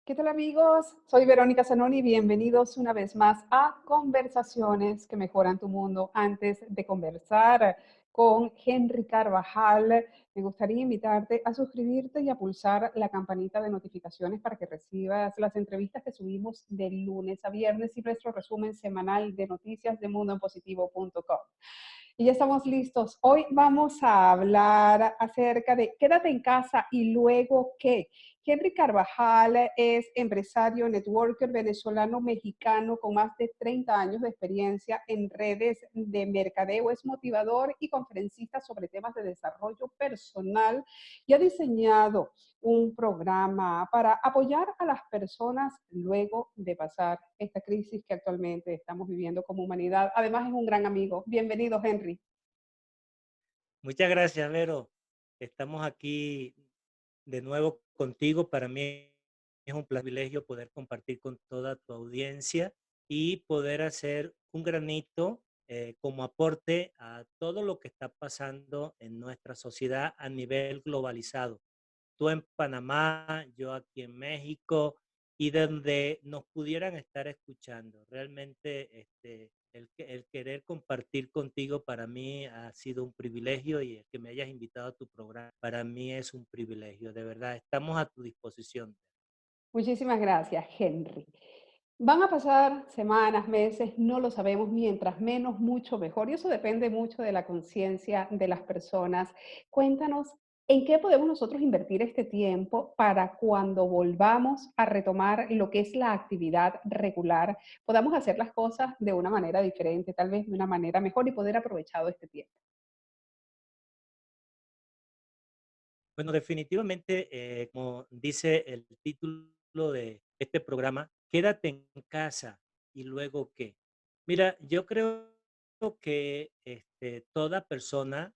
¿Qué tal amigos? Soy Verónica Zanoni, bienvenidos una vez más a Conversaciones que mejoran tu mundo. Antes de conversar con Henry Carvajal, me gustaría invitarte a suscribirte y a pulsar la campanita de notificaciones para que recibas las entrevistas que subimos de lunes a viernes y nuestro resumen semanal de noticias de mundoenpositivo.com. Y ya estamos listos. Hoy vamos a hablar acerca de quédate en casa y luego qué. Henry Carvajal es empresario, networker venezolano-mexicano con más de 30 años de experiencia en redes de mercadeo. Es motivador y conferencista sobre temas de desarrollo personal y ha diseñado un programa para apoyar a las personas luego de pasar esta crisis que actualmente estamos viviendo como humanidad. Además, es un gran amigo. Bienvenido, Henry. Muchas gracias, Vero. Estamos aquí de nuevo contigo. Para mí es un privilegio poder compartir con toda tu audiencia y poder hacer un granito como aporte a todo lo que está pasando en nuestra sociedad a nivel globalizado. Tú en Panamá, yo aquí en México, y donde nos pudieran estar escuchando. Realmente el querer compartir contigo para mí ha sido un privilegio y el que me hayas invitado a tu programa para mí es un privilegio. De verdad, estamos a tu disposición. Muchísimas gracias, Henry. Van a pasar semanas, meses, no lo sabemos, mientras menos, mucho mejor. Y eso depende mucho de la conciencia de las personas. Cuéntanos, ¿en qué podemos nosotros invertir este tiempo para cuando volvamos a retomar lo que es la actividad regular, podamos hacer las cosas de una manera diferente, tal vez de una manera mejor y poder aprovechar este tiempo? Bueno, definitivamente, como dice el título de este programa, quédate en casa y luego qué. Mira, yo creo que toda persona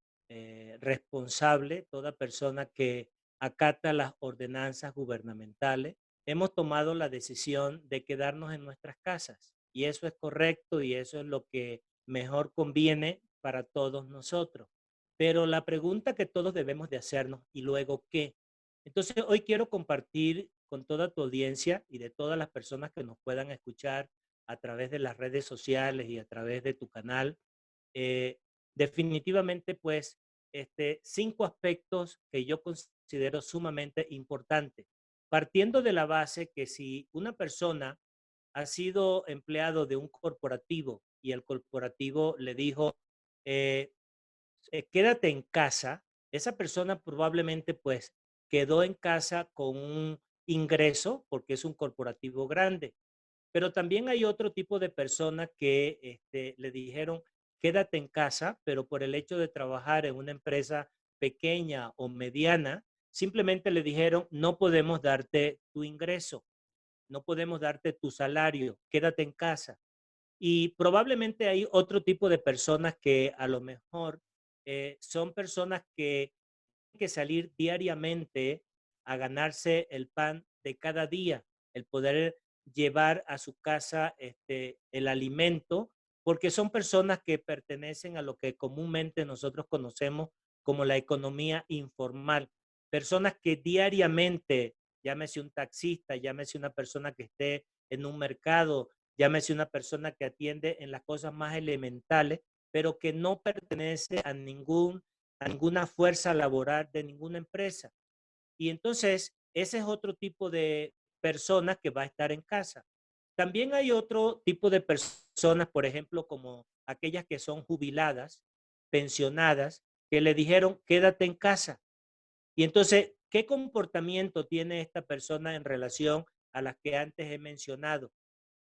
responsable, toda persona que acata las ordenanzas gubernamentales, hemos tomado la decisión de quedarnos en nuestras casas. Y eso es correcto y eso es lo que mejor conviene para todos nosotros. Pero la pregunta que todos debemos de hacernos, ¿y luego qué? Entonces, hoy quiero compartir con toda tu audiencia y de todas las personas que nos puedan escuchar a través de las redes sociales y a través de tu canal, eh, definitivamente, pues, 5 aspectos que yo considero sumamente importantes. Partiendo de la base que si una persona ha sido empleado de un corporativo y el corporativo le dijo, eh, quédate en casa, esa persona probablemente pues quedó en casa con un ingreso porque es un corporativo grande. Pero también hay otro tipo de personas que le dijeron, quédate en casa, pero por el hecho de trabajar en una empresa pequeña o mediana, simplemente le dijeron, no podemos darte tu ingreso, no podemos darte tu salario, quédate en casa. Y probablemente hay otro tipo de personas que a lo mejor son personas que tienen que salir diariamente a ganarse el pan de cada día, el poder llevar a su casa el alimento, porque son personas que pertenecen a lo que comúnmente nosotros conocemos como la economía informal. Personas que diariamente, llámese un taxista, llámese una persona que esté en un mercado, llámese una persona que atiende en las cosas más elementales, pero que no pertenece a ninguna fuerza laboral de ninguna empresa. Y entonces, ese es otro tipo de personas que va a estar en casa. También hay otro tipo de personas, por ejemplo, como aquellas que son jubiladas, pensionadas, que le dijeron, quédate en casa. Y entonces, ¿qué comportamiento tiene esta persona en relación a las que antes he mencionado?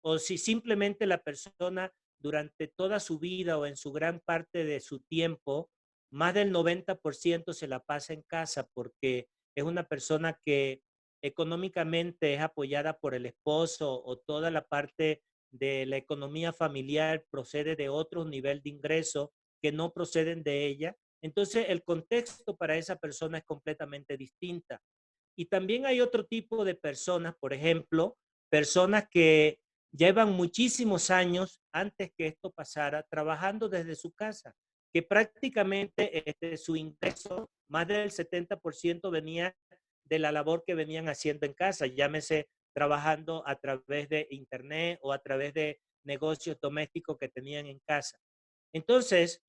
O si simplemente la persona durante toda su vida o en su gran parte de su tiempo, más del 90% se la pasa en casa porque es una persona que económicamente es apoyada por el esposo o toda la parte de la economía familiar procede de otro nivel de ingreso que no proceden de ella. Entonces el contexto para esa persona es completamente distinta. Y también hay otro tipo de personas, por ejemplo, personas que llevan muchísimos años antes que esto pasara trabajando desde su casa, que prácticamente su ingreso, más del 70% venía de la labor que venían haciendo en casa, llámese trabajando a través de internet o a través de negocios domésticos que tenían en casa. Entonces,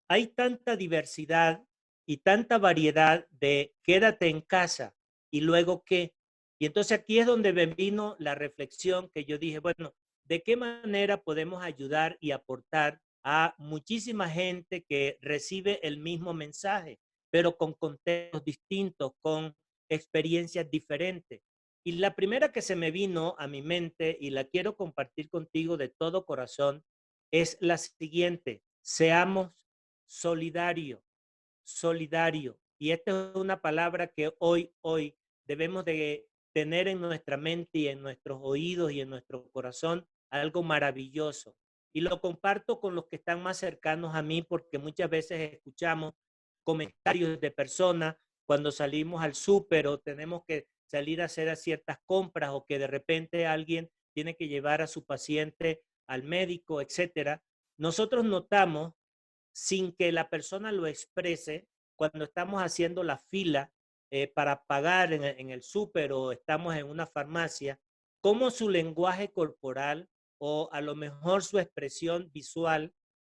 hay tanta diversidad y tanta variedad de quédate en casa y luego qué. Y entonces aquí es donde me vino la reflexión que yo dije, bueno, ¿de qué manera podemos ayudar y aportar a muchísima gente que recibe el mismo mensaje, pero con contextos distintos, con experiencias diferentes? Y la primera que se me vino a mi mente y la quiero compartir contigo de todo corazón es la siguiente: seamos solidario, solidario. Y esta es una palabra que hoy debemos de tener en nuestra mente y en nuestros oídos y en nuestro corazón, algo maravilloso. Y lo comparto con los que están más cercanos a mí porque muchas veces escuchamos comentarios de personas cuando salimos al súper o tenemos que salir a hacer ciertas compras o que de repente alguien tiene que llevar a su paciente al médico, etcétera. Nosotros notamos sin que la persona lo exprese, cuando estamos haciendo la fila para pagar en el súper o estamos en una farmacia, cómo su lenguaje corporal o a lo mejor su expresión visual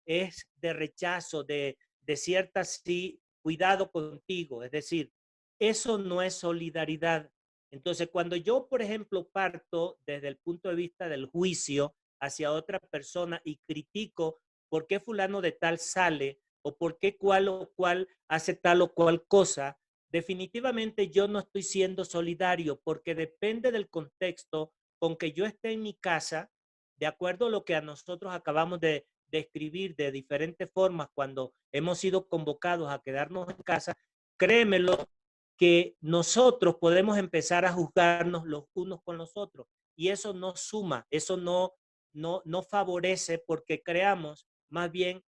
es de rechazo, de cierta sí, cuidado contigo. Es decir, eso no es solidaridad. Entonces, cuando yo, por ejemplo, parto desde el punto de vista del juicio hacia otra persona y critico por qué fulano de tal sale o por qué cual o cual hace tal o cual cosa, definitivamente yo no estoy siendo solidario porque depende del contexto con que yo esté en mi casa, de acuerdo a lo que a nosotros acabamos de describir de diferentes formas cuando hemos sido convocados a quedarnos en casa, créemelo que nosotros podemos empezar a juzgarnos los unos con los otros y eso no suma, eso no favorece porque creamos más bien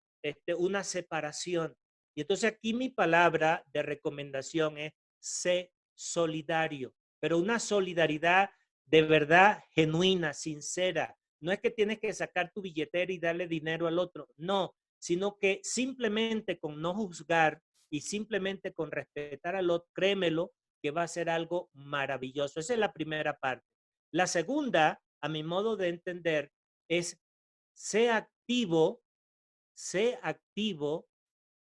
una separación. Y entonces aquí mi palabra de recomendación es sé solidario, pero una solidaridad de verdad genuina, sincera. No es que tienes que sacar tu billetera y darle dinero al otro, no, sino que simplemente con no juzgar y simplemente con respetar al otro, créemelo que va a ser algo maravilloso. Esa es la primera parte. La segunda, a mi modo de entender, es sé activo, sé activo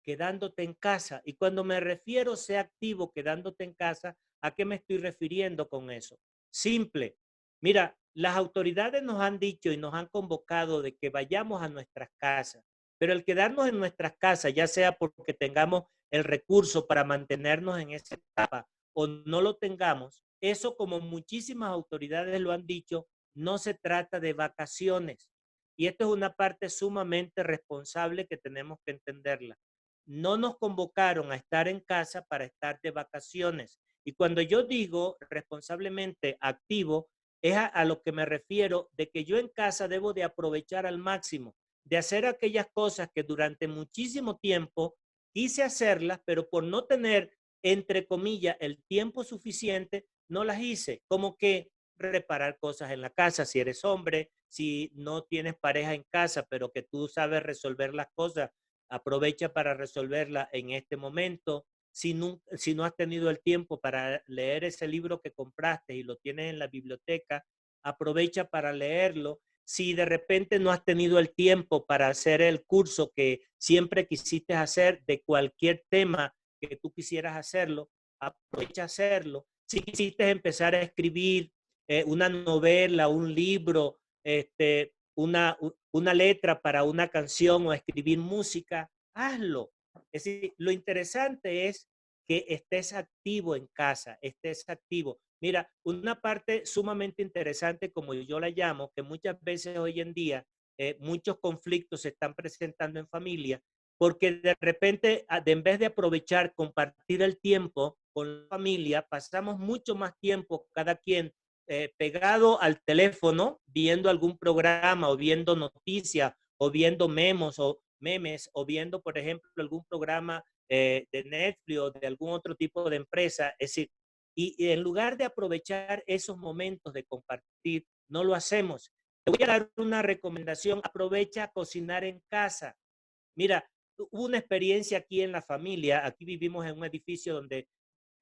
quedándote en casa. Y cuando me refiero sé activo quedándote en casa, ¿a qué me estoy refiriendo con eso? Simple. Mira, las autoridades nos han dicho y nos han convocado de que vayamos a nuestras casas, pero el quedarnos en nuestras casas, ya sea porque tengamos el recurso para mantenernos en esa etapa o no lo tengamos, eso como muchísimas autoridades lo han dicho, no se trata de vacaciones. Y esto es una parte sumamente responsable que tenemos que entenderla. No nos convocaron a estar en casa para estar de vacaciones. Y cuando yo digo responsablemente activo, es a lo que me refiero de que yo en casa debo de aprovechar al máximo, de hacer aquellas cosas que durante muchísimo tiempo quise hacerlas, pero por no tener, entre comillas, el tiempo suficiente, no las hice. Como que reparar cosas en la casa, si eres hombre, si no tienes pareja en casa, pero que tú sabes resolver las cosas, aprovecha para resolverla en este momento. Si no has tenido el tiempo para leer ese libro que compraste y lo tienes en la biblioteca, aprovecha para leerlo. Si de repente no has tenido el tiempo para hacer el curso que siempre quisiste hacer de cualquier tema que tú quisieras hacerlo, aprovecha a hacerlo. Si quisiste empezar a escribir una novela, un libro, una letra para una canción o escribir música, hazlo. Es decir, lo interesante es que estés activo en casa, estés activo. Mira, una parte sumamente interesante, como yo la llamo, que muchas veces hoy en día muchos conflictos se están presentando en familia, porque de repente, en vez de aprovechar, compartir el tiempo con la familia, pasamos mucho más tiempo cada quien pegado al teléfono viendo algún programa o viendo noticias o viendo memes o viendo, por ejemplo, algún programa de Netflix o de algún otro tipo de empresa. Es decir, y en lugar de aprovechar esos momentos de compartir, no lo hacemos. Te voy a dar una recomendación. Aprovecha a cocinar en casa. Mira, hubo una experiencia aquí en la familia. Aquí vivimos en un edificio donde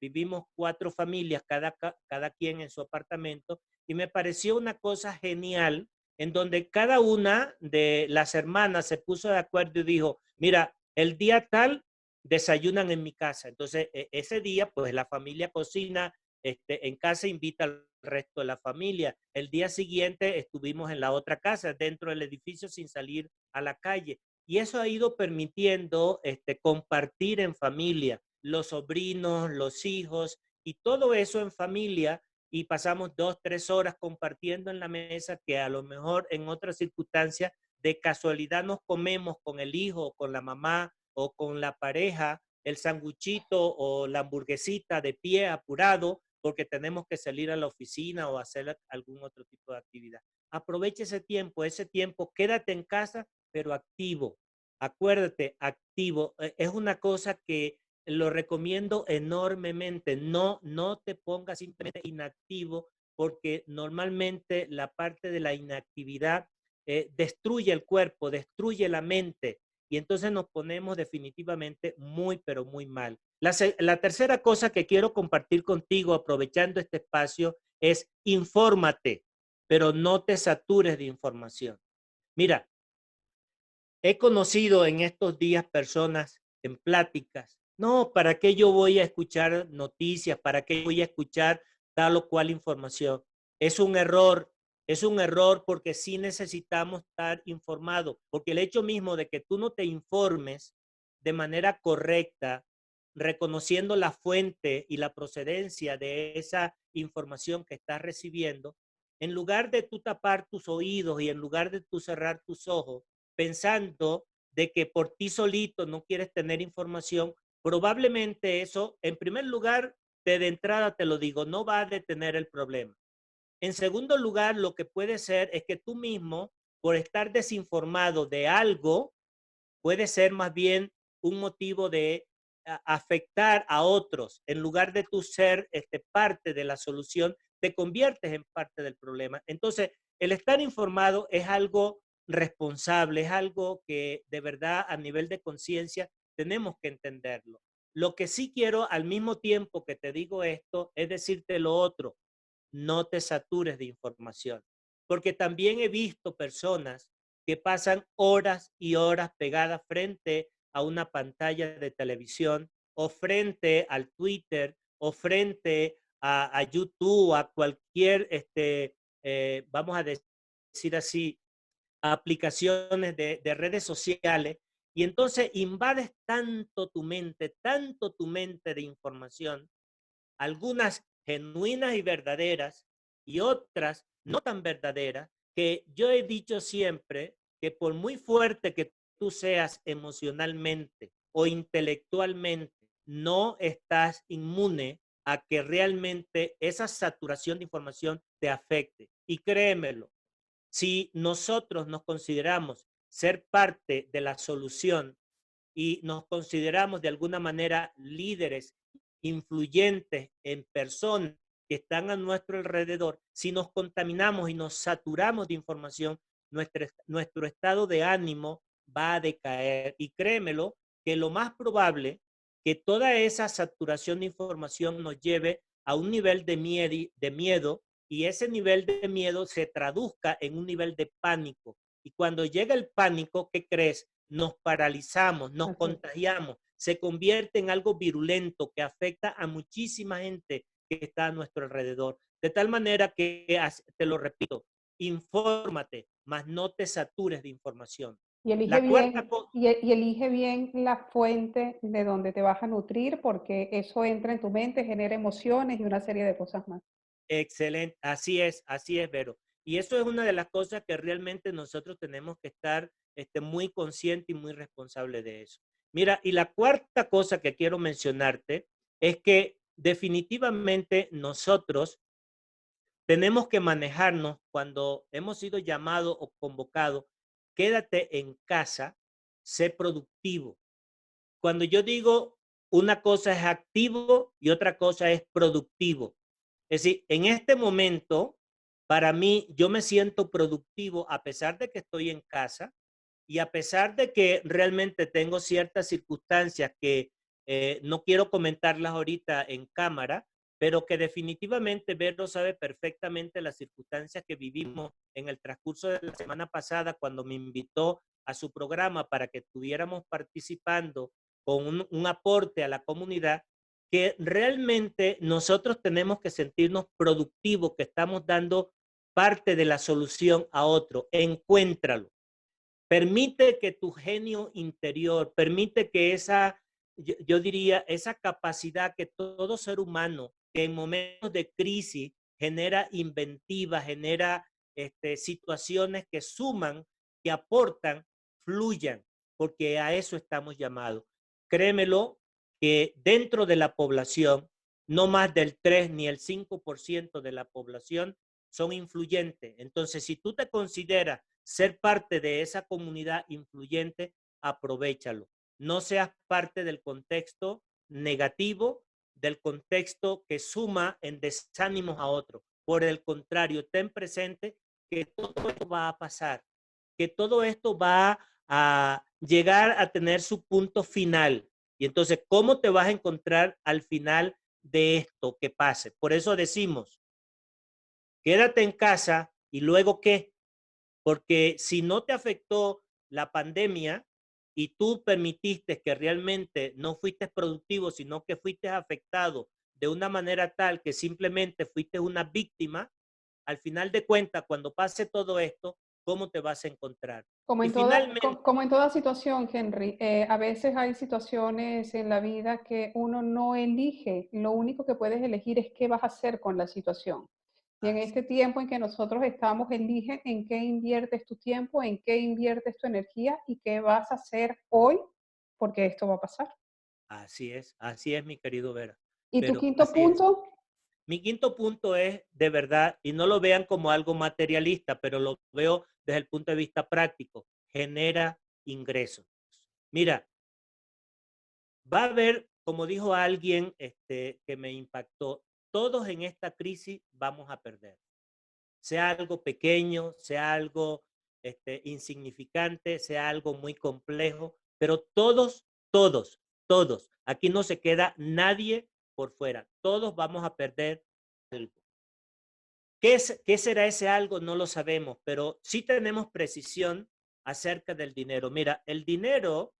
vivimos 4 familias, cada quien en su apartamento, y me pareció una cosa genial en donde cada una de las hermanas se puso de acuerdo y dijo, mira, el día tal desayunan en mi casa. Entonces, ese día, pues la familia cocina en casa, invita al resto de la familia. El día siguiente estuvimos en la otra casa, dentro del edificio, sin salir a la calle. Y eso ha ido permitiendo compartir en familia, los sobrinos, los hijos y todo eso en familia, y pasamos 2, 3 horas compartiendo en la mesa que a lo mejor en otras circunstancias de casualidad nos comemos con el hijo, o con la mamá o con la pareja el sanguchito o la hamburguesita de pie apurado porque tenemos que salir a la oficina o hacer algún otro tipo de actividad. Aprovecha ese tiempo, quédate en casa, pero activo. Acuérdate, activo. Es una cosa que lo recomiendo enormemente. No te pongas simplemente inactivo porque normalmente la parte de la inactividad destruye el cuerpo, destruye la mente y entonces nos ponemos definitivamente muy, pero muy mal. La tercera cosa que quiero compartir contigo, aprovechando este espacio, es infórmate, pero no te satures de información. Mira, he conocido en estos días personas en pláticas, no, ¿para qué yo voy a escuchar noticias? ¿Para qué voy a escuchar tal o cual información? Es un error, es un error porque sí necesitamos estar informados, porque el hecho mismo de que tú no te informes de manera correcta, reconociendo la fuente y la procedencia de esa información que estás recibiendo, en lugar de tú tapar tus oídos y en lugar de tú cerrar tus ojos, pensando de que por ti solito no quieres tener información, probablemente eso, en primer lugar, de entrada te lo digo, no va a detener el problema. En segundo lugar, lo que puede ser es que tú mismo, por estar desinformado de algo, puede ser más bien un motivo de afectar a otros. En lugar de tú ser parte de la solución, te conviertes en parte del problema. Entonces, el estar informado es algo responsable, es algo que de verdad a nivel de conciencia tenemos que entenderlo. Lo que sí quiero al mismo tiempo que te digo esto es decirte lo otro, no te satures de información, porque también he visto personas que pasan horas y horas pegadas frente a una pantalla de televisión o frente al Twitter o frente a YouTube, a cualquier, vamos a decir así, aplicaciones de redes sociales, y entonces invades tanto tu mente de información, algunas genuinas y verdaderas y otras no tan verdaderas, que yo he dicho siempre que por muy fuerte que tú seas emocionalmente o intelectualmente, no estás inmune a que realmente esa saturación de información te afecte. Y créemelo, si nosotros nos consideramos ser parte de la solución y nos consideramos de alguna manera líderes influyentes en personas que están a nuestro alrededor, si nos contaminamos y nos saturamos de información, nuestro estado de ánimo va a decaer. Y créemelo, que lo más probable que toda esa saturación de información nos lleve a un nivel de miedo y ese nivel de miedo se traduzca en un nivel de pánico. Y cuando llega el pánico, ¿qué crees? Nos paralizamos, nos Así es. contagiamos, se convierte en algo virulento que afecta a muchísima gente que está a nuestro alrededor. De tal manera que, te lo repito, infórmate, mas no te satures de información. Y elige La cuarta bien, cosa, y elige bien la fuente de donde te vas a nutrir, porque eso entra en tu mente, genera emociones y una serie de cosas más. excelente, así es, Vero. Y eso es una de las cosas que realmente nosotros tenemos que estar muy conscientes y muy responsables de eso. Mira, y la cuarta cosa que quiero mencionarte es que definitivamente nosotros tenemos que manejarnos cuando hemos sido llamados o convocados, quédate en casa, sé productivo. Cuando yo digo una cosa es activo y otra cosa es productivo. Es decir, en este momento, para mí, yo me siento productivo a pesar de que estoy en casa y a pesar de que realmente tengo ciertas circunstancias que no quiero comentarlas ahorita en cámara, pero que definitivamente Vero sabe perfectamente las circunstancias que vivimos en el transcurso de la semana pasada cuando me invitó a su programa para que estuviéramos participando con un aporte a la comunidad, que realmente nosotros tenemos que sentirnos productivos, que estamos dando parte de la solución a otro. Encuéntralo. Permite que tu genio interior, permite que yo diría, esa capacidad que todo ser humano, que en momentos de crisis genera inventiva, genera situaciones que suman, que aportan, fluyan, porque a eso estamos llamados. Créemelo, que dentro de la población, no más del 3 ni el 5% de la población son influyentes. Entonces, si tú te consideras ser parte de esa comunidad influyente, aprovéchalo. No seas parte del contexto negativo, del contexto que suma en desánimos a otros. Por el contrario, ten presente que todo esto va a pasar, que todo esto va a llegar a tener su punto final. Y entonces, ¿cómo te vas a encontrar al final de esto que pase? Por eso decimos, quédate en casa y luego ¿qué? Porque si no te afectó la pandemia y tú permitiste que realmente no fuiste productivo, sino que fuiste afectado de una manera tal que simplemente fuiste una víctima, al final de cuentas, cuando pase todo esto, ¿cómo te vas a encontrar? Como Y en toda, finalmente, como en toda situación, Henry, a veces hay situaciones en la vida que uno no elige, lo único que puedes elegir es qué vas a hacer con la situación. Y en así, este tiempo en que nosotros estamos, elige en qué inviertes tu tiempo, en qué inviertes tu energía y qué vas a hacer hoy, porque esto va a pasar. así es, mi querido Vera. Y tu Pero quinto así es. punto, Mi quinto punto es, de verdad, y no lo vean como algo materialista, pero lo veo desde el punto de vista práctico, genera ingresos. Mira, va a haber, como dijo alguien que me impactó, todos en esta crisis vamos a perder. Sea algo pequeño, sea algo insignificante, sea algo muy complejo, pero todos, aquí no se queda nadie por fuera, todos vamos a perder algo. ¿Qué será ese algo? No lo sabemos, pero sí tenemos precisión acerca del dinero. Mira, el dinero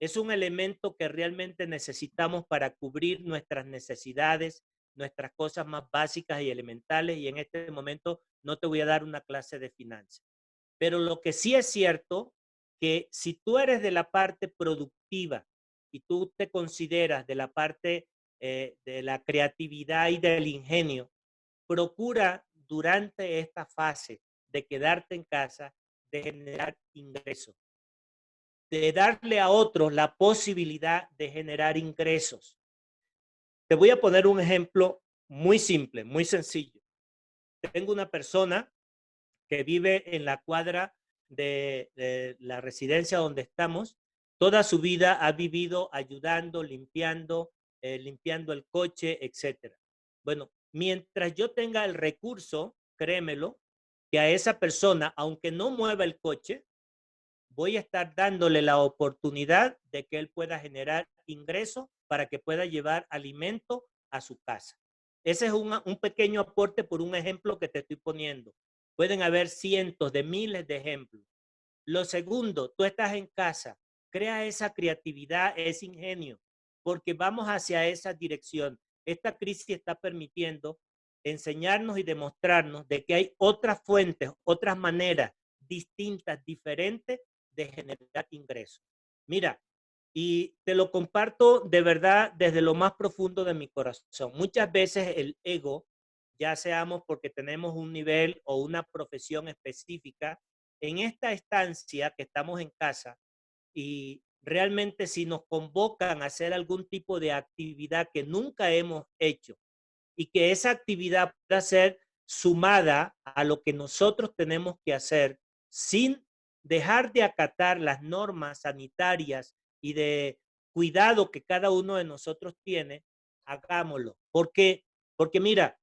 es un elemento que realmente necesitamos para cubrir nuestras necesidades, nuestras cosas más básicas y elementales, y en este momento no te voy a dar una clase de finanzas. Pero lo que sí es cierto, que si tú eres de la parte productiva y tú te consideras de la parte de la creatividad y del ingenio, procura durante esta fase de quedarte en casa, de generar ingresos, de darle a otros la posibilidad de generar ingresos. Te voy a poner un ejemplo muy simple, muy sencillo. Tengo una persona que vive en la cuadra de la residencia donde estamos. Toda su vida ha vivido ayudando, limpiando el coche, etcétera. Bueno, mientras yo tenga el recurso, créemelo, que a esa persona, aunque no mueva el coche, voy a estar dándole la oportunidad de que él pueda generar ingresos para que pueda llevar alimento a su casa. Ese es un pequeño aporte por un ejemplo que te estoy poniendo. Pueden haber cientos de miles de ejemplos. Lo segundo, tú estás en casa, crea esa creatividad, ese ingenio, porque vamos hacia esa dirección. Esta crisis está permitiendo enseñarnos y demostrarnos de que hay otras fuentes, otras maneras distintas, diferentes de generar ingresos. Mira, y te lo comparto de verdad desde lo más profundo de mi corazón. Muchas veces el ego, ya seamos porque tenemos un nivel o una profesión específica, en esta estancia que estamos en casa y realmente si nos convocan a hacer algún tipo de actividad que nunca hemos hecho y que esa actividad pueda ser sumada a lo que nosotros tenemos que hacer sin dejar de acatar las normas sanitarias y de cuidado que cada uno de nosotros tiene, hagámoslo. Porque mira,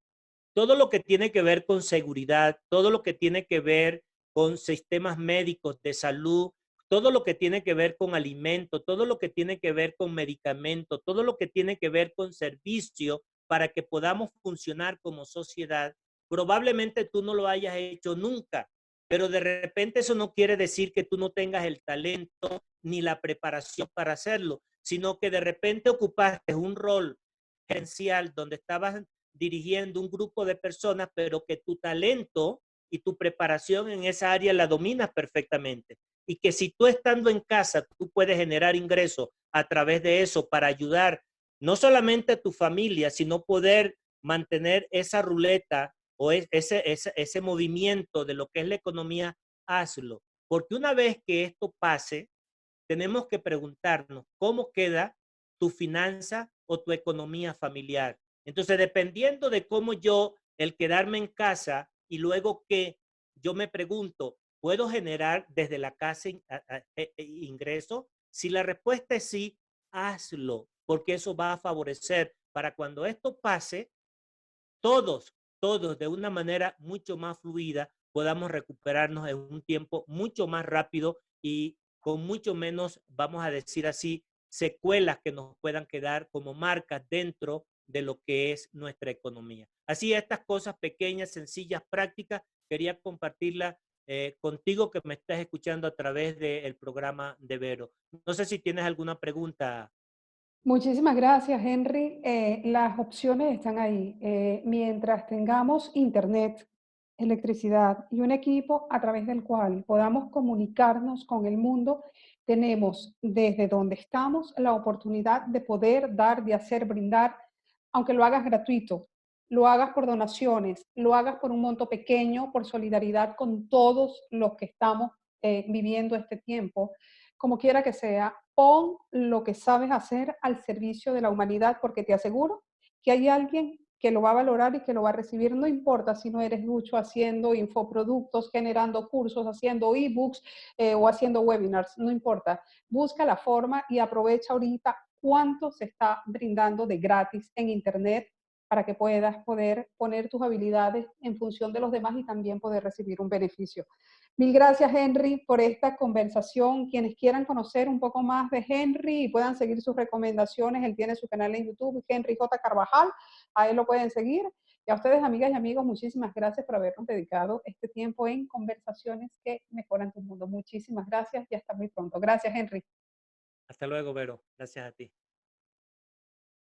todo lo que tiene que ver con seguridad, todo lo que tiene que ver con sistemas médicos de salud, todo lo que tiene que ver con alimento, todo lo que tiene que ver con medicamento, todo lo que tiene que ver con servicio para que podamos funcionar como sociedad, probablemente tú no lo hayas hecho nunca, pero de repente eso no quiere decir que tú no tengas el talento ni la preparación para hacerlo, sino que de repente ocupaste un rol gerencial donde estabas dirigiendo un grupo de personas, pero que tu talento y tu preparación en esa área la dominas perfectamente. Y que si tú estando en casa, tú puedes generar ingresos a través de eso para ayudar no solamente a tu familia, sino poder mantener esa ruleta o ese movimiento de lo que es la economía, hazlo. Porque una vez que esto pase, tenemos que preguntarnos cómo queda tu finanza o tu economía familiar. Entonces, dependiendo de cómo yo, el quedarme en casa y luego que yo me pregunto, ¿puedo generar desde la casa ingreso? Si la respuesta es sí, hazlo, porque eso va a favorecer para cuando esto pase, todos de una manera mucho más fluida podamos recuperarnos en un tiempo mucho más rápido y con mucho menos, vamos a decir así, secuelas que nos puedan quedar como marcas dentro de lo que es nuestra economía. Así, estas cosas pequeñas, sencillas, prácticas, quería compartirlas contigo que me estás escuchando a través del programa de Vero. No sé si tienes alguna pregunta. Muchísimas gracias, Henry. Las opciones están ahí. Mientras tengamos internet, electricidad y un equipo a través del cual podamos comunicarnos con el mundo, tenemos desde donde estamos la oportunidad de poder dar, de hacer, brindar, aunque lo hagas gratuito, lo hagas por donaciones, lo hagas por un monto pequeño, por solidaridad con todos los que estamos viviendo este tiempo, como quiera que sea, pon lo que sabes hacer al servicio de la humanidad, porque te aseguro que hay alguien que lo va a valorar y que lo va a recibir, no importa si no eres Lucho haciendo infoproductos, generando cursos, haciendo ebooks o haciendo webinars, no importa. Busca la forma y aprovecha ahorita cuánto se está brindando de gratis en Internet para que puedas poder poner tus habilidades en función de los demás y también poder recibir un beneficio. Mil gracias, Henry, por esta conversación. Quienes quieran conocer un poco más de Henry y puedan seguir sus recomendaciones, él tiene su canal en YouTube, Henry J. Carvajal, a él lo pueden seguir. Y a ustedes, amigas y amigos, muchísimas gracias por habernos dedicado este tiempo en conversaciones que mejoran tu mundo. Muchísimas gracias y hasta muy pronto. Gracias, Henry. Hasta luego, Vero. Gracias a ti.